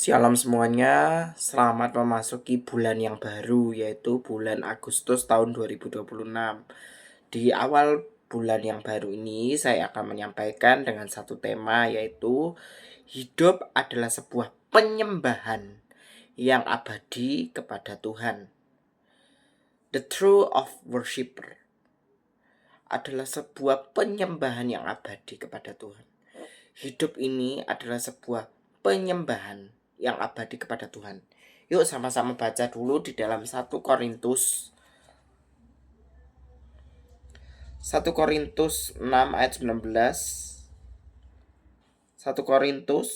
Shalom semuanya, selamat memasuki bulan yang baru yaitu bulan Agustus tahun 2026. Di awal bulan yang baru ini saya akan menyampaikan dengan satu tema yaitu hidup adalah sebuah penyembahan yang abadi kepada Tuhan. The true of worshipper adalah sebuah penyembahan yang abadi kepada Tuhan. Hidup ini adalah sebuah penyembahan yang abadi kepada Tuhan. Yuk sama-sama baca dulu di dalam 1 Korintus 6 ayat 19. 1 Korintus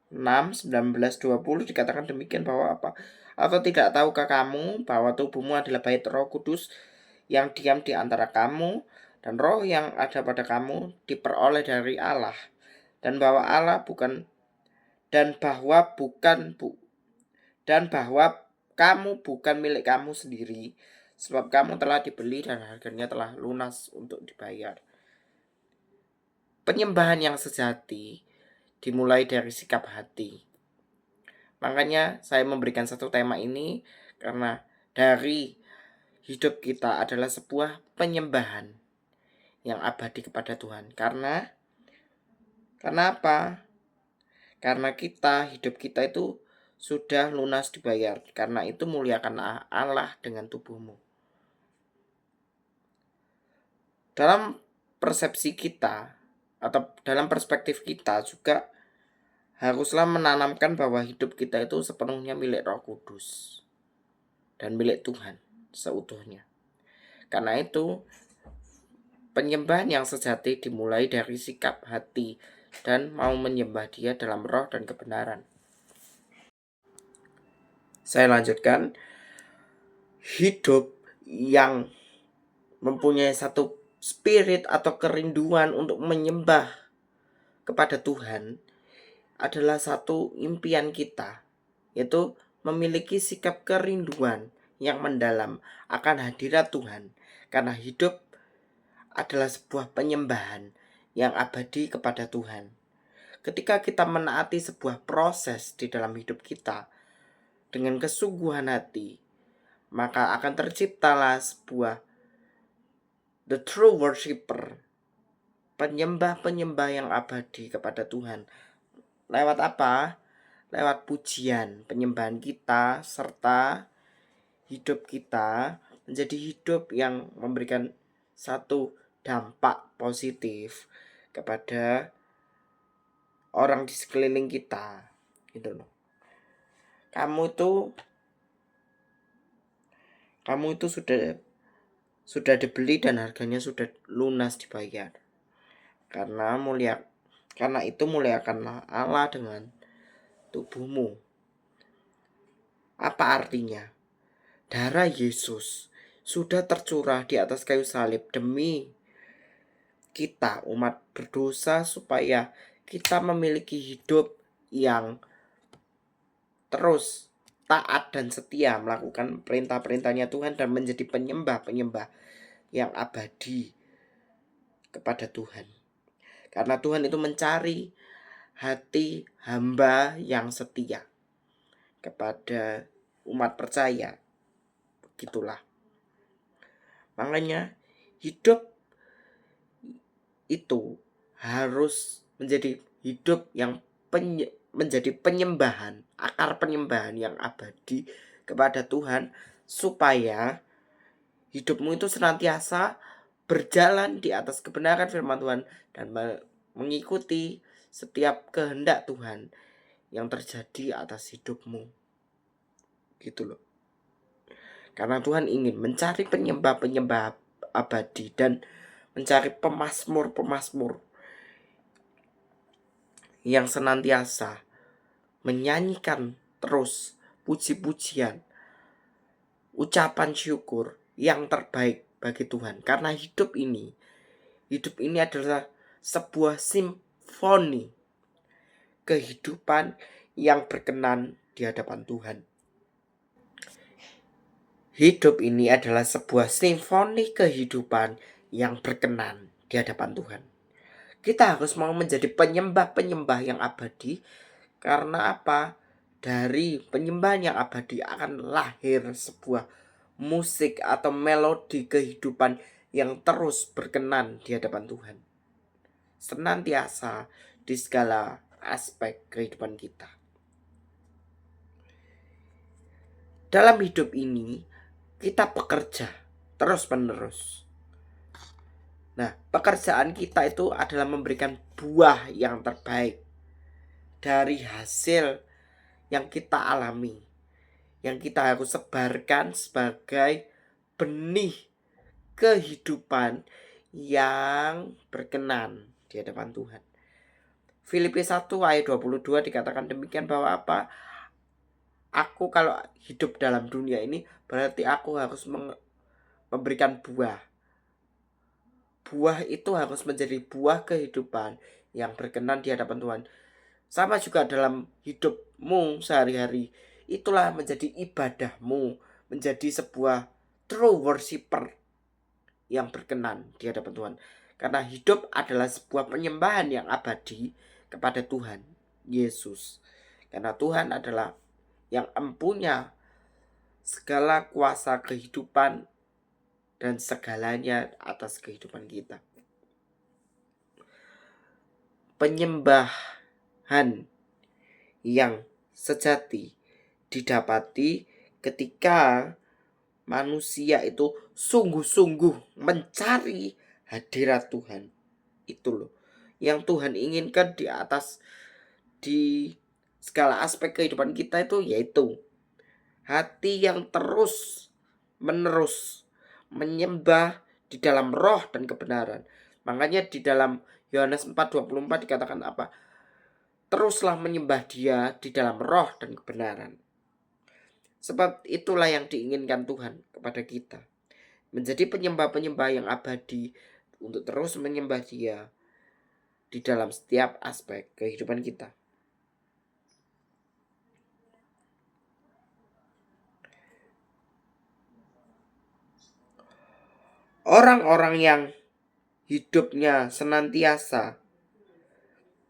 6, 19, 20 dikatakan demikian bahwa apa? Atau tidak tahukah kamu bahwa tubuhmu adalah bait Roh Kudus yang diam di antara kamu, dan roh yang ada pada kamu diperoleh dari Allah, dan bahwa kamu bukan milik kamu sendiri, sebab kamu telah dibeli dan harganya telah lunas untuk dibayar. Penyembahan yang sejati dimulai dari sikap hati. Makanya saya memberikan satu tema ini karena dari hidup kita adalah sebuah penyembahan yang abadi kepada Tuhan. Karena apa? Karena hidup kita itu sudah lunas dibayar. Karena itu muliakanlah Allah dengan tubuhmu. Dalam persepsi kita atau dalam perspektif kita juga haruslah menanamkan bahwa hidup kita itu sepenuhnya milik Roh Kudus dan milik Tuhan seutuhnya. Karena itu penyembahan yang sejati dimulai dari sikap hati dan mau menyembah Dia dalam roh dan kebenaran. Saya lanjutkan. Hidup yang mempunyai satu spirit atau kerinduan untuk menyembah kepada Tuhan adalah satu impian kita, yaitu memiliki sikap kerinduan yang mendalam akan hadirat Tuhan, karena hidup adalah sebuah penyembahan yang abadi kepada Tuhan. Ketika kita menaati sebuah proses di dalam hidup kita dengan kesungguhan hati, maka akan terciptalah sebuah the true worshipper, penyembah-penyembah yang abadi kepada Tuhan. Lewat apa? Lewat pujian, penyembahan kita, serta hidup kita menjadi hidup yang memberikan satu dampak positif kepada orang di sekeliling kita, gitu loh. Kamu itu sudah dibeli dan harganya sudah lunas dibayar. Karena itu muliakanlah Allah dengan tubuhmu. Apa artinya? Darah Yesus sudah tercurah di atas kayu salib demi kita umat berdosa, supaya kita memiliki hidup yang terus taat dan setia melakukan perintah-perintahnya Tuhan dan menjadi penyembah-penyembah yang abadi kepada Tuhan. Karena Tuhan itu mencari hati hamba yang setia kepada umat percaya. Begitulah. Makanya hidup itu harus menjadi hidup yang menjadi penyembahan, akar penyembahan yang abadi kepada Tuhan, supaya hidupmu itu senantiasa berjalan di atas kebenaran firman Tuhan dan mengikuti setiap kehendak Tuhan yang terjadi atas hidupmu. Gitu loh. Karena Tuhan ingin mencari penyembah-penyembah abadi dan mencari pemazmur-pemazmur yang senantiasa menyanyikan terus puji-pujian, ucapan syukur yang terbaik bagi Tuhan. Karena hidup ini adalah sebuah simfoni kehidupan yang berkenan di hadapan Tuhan. Hidup ini adalah sebuah simfoni kehidupan yang berkenan di hadapan Tuhan. Kita harus mau menjadi penyembah-penyembah yang abadi Karena apa? Dari penyembahan yang abadi akan lahir sebuah musik atau melodi kehidupan yang terus berkenan di hadapan Tuhan. Senantiasa di segala aspek kehidupan kita. Dalam hidup ini, kita bekerja terus-menerus. Nah, pekerjaan kita itu adalah memberikan buah yang terbaik dari hasil yang kita alami, yang kita harus sebarkan sebagai benih kehidupan yang berkenan di hadapan Tuhan. Filipi 1 ayat 22 dikatakan demikian bahwa apa? Aku kalau hidup dalam dunia ini berarti aku harus memberikan buah. Buah itu harus menjadi buah kehidupan yang berkenan di hadapan Tuhan. Sama juga dalam hidupmu sehari-hari. Itulah menjadi ibadahmu, menjadi sebuah true worshiper yang berkenan di hadapan Tuhan. Karena hidup adalah sebuah penyembahan yang abadi kepada Tuhan Yesus. Karena Tuhan adalah yang empunya segala kuasa kehidupan dan segalanya atas kehidupan kita. Penyembahan yang sejati didapati ketika manusia itu sungguh-sungguh mencari hadirat Tuhan. Itu loh yang Tuhan inginkan di segala aspek kehidupan kita, itu yaitu hati yang terus menerus menyembah di dalam roh dan kebenaran. Makanya di dalam Yohanes 4:24 dikatakan apa? Teruslah menyembah Dia di dalam roh dan kebenaran. Sebab itulah yang diinginkan Tuhan kepada kita. Menjadi penyembah-penyembah yang abadi untuk terus menyembah Dia di dalam setiap aspek kehidupan kita. Orang-orang yang hidupnya senantiasa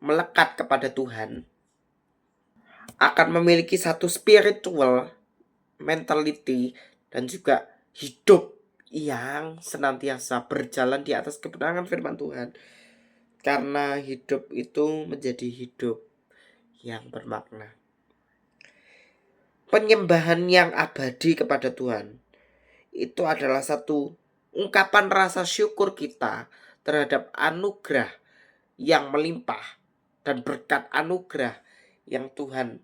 melekat kepada Tuhan akan memiliki satu spiritual mentality dan juga hidup yang senantiasa berjalan di atas kebenaran firman Tuhan. Karena hidup itu menjadi hidup yang bermakna. Penyembahan yang abadi kepada Tuhan itu adalah satu ungkapan rasa syukur kita terhadap anugerah yang melimpah dan berkat anugerah yang Tuhan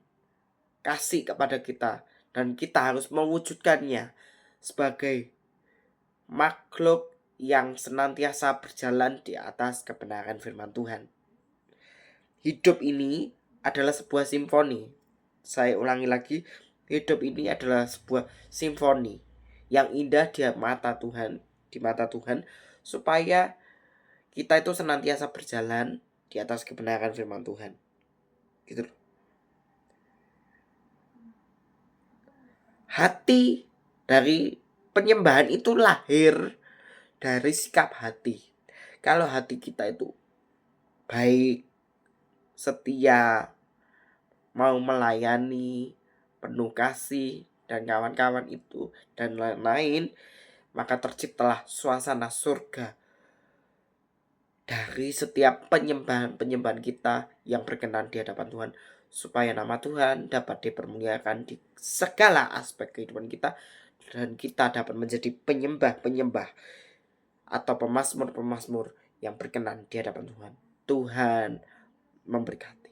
kasih kepada kita, dan kita harus mewujudkannya sebagai makhluk yang senantiasa berjalan di atas kebenaran firman Tuhan. Hidup ini adalah sebuah simfoni. Saya ulangi lagi, hidup ini adalah sebuah simfoni yang indah di mata Tuhan, supaya kita itu senantiasa berjalan di atas kebenaran firman Tuhan. Gitu. Hati dari penyembahan itu lahir dari sikap hati. Kalau hati kita itu baik, setia, mau melayani, penuh kasih, dan kawan-kawan itu, dan lain-lain, maka terciptalah suasana surga dari setiap penyembahan kita yang berkenan di hadapan Tuhan, supaya nama Tuhan dapat dipermuliakan di segala aspek kehidupan kita, dan kita dapat menjadi penyembah-penyembah atau pemazmur-pemazmur yang berkenan di hadapan Tuhan. Tuhan memberkati.